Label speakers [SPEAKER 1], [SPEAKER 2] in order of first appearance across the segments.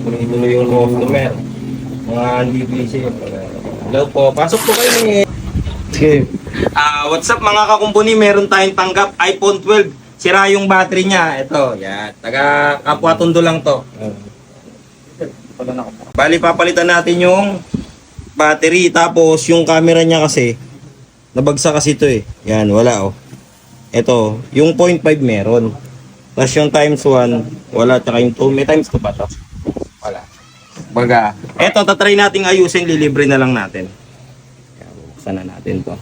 [SPEAKER 1] Tuloy-tuloy yung customer. Mga hindi busy. Hello po, pasok po kayo ni...
[SPEAKER 2] Sige.
[SPEAKER 1] What's up mga kakumpuni, meron tayong tanggap iPhone 12. Sira yung battery niya. Ito, yan. Taga Kapwa Tondo lang to. Bali, papalitan natin yung battery. Tapos, yung camera niya kasi, nabagsak kasi ito eh. Yan, wala oh. Ito, yung 0.5 meron. Tapos yung times 1, wala. Tsaka yung 2, may times 2 ba to? Wala. Baga, ito, tatry natin ayusin. Lilibre na lang natin. Kaya, buksan na natin to.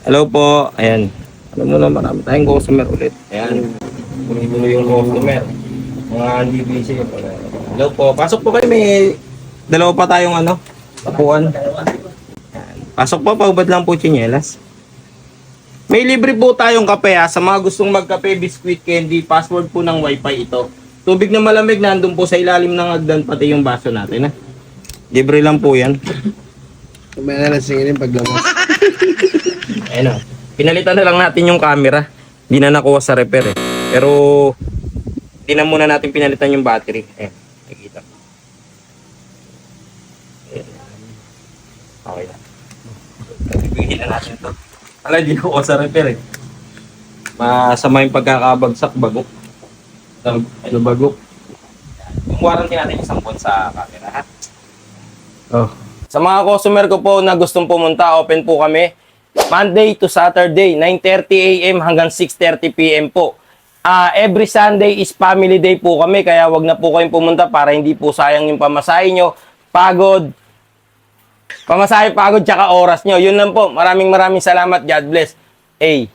[SPEAKER 1] Hello po. Ayan. Alam mo na, marami tayong customer ulit. Ayan. Tuloy-tuloy yung customer. Mga hindi busy. Hello po. Pasok po kayo. May dalawa pa tayong ano, tapuan. Ayan. Pasok po. Paubad lang po tsinelas. May libre po tayong kape ha. Sa mga gustong magkape, biscuit, candy, password po ng wifi ito. Tubig na malamig nandun po sa ilalim ng hagdan, pati yung baso natin ha. Libre lang po yan.
[SPEAKER 2] May nalasingin yung paglabas.
[SPEAKER 1] Ayun o. Pinalitan na lang natin yung camera. Hindi na nakuha sa repair eh. Pero, hindi na muna natin pinalitan yung battery. Ayan. Nakikita. Ayan. Okay na. Bibigyan na natin to. Wala, hindi nakuha sa repair eh. Masama yung pagkakabagsak, bagok. Ano bagok? Yung warranty natin isang buwan sa camera ha.
[SPEAKER 2] Oh.
[SPEAKER 1] Sa mga customer ko po na gustong pumunta, open po kami. Monday to Saturday, 9:30 AM hanggang 6:30 PM po. Every Sunday is family day po kami, kaya wag na po kayong pumunta para hindi po sayang yung pamasahe nyo. Pagod, tsaka oras nyo. Yun lang po. Maraming salamat. God bless. Hey.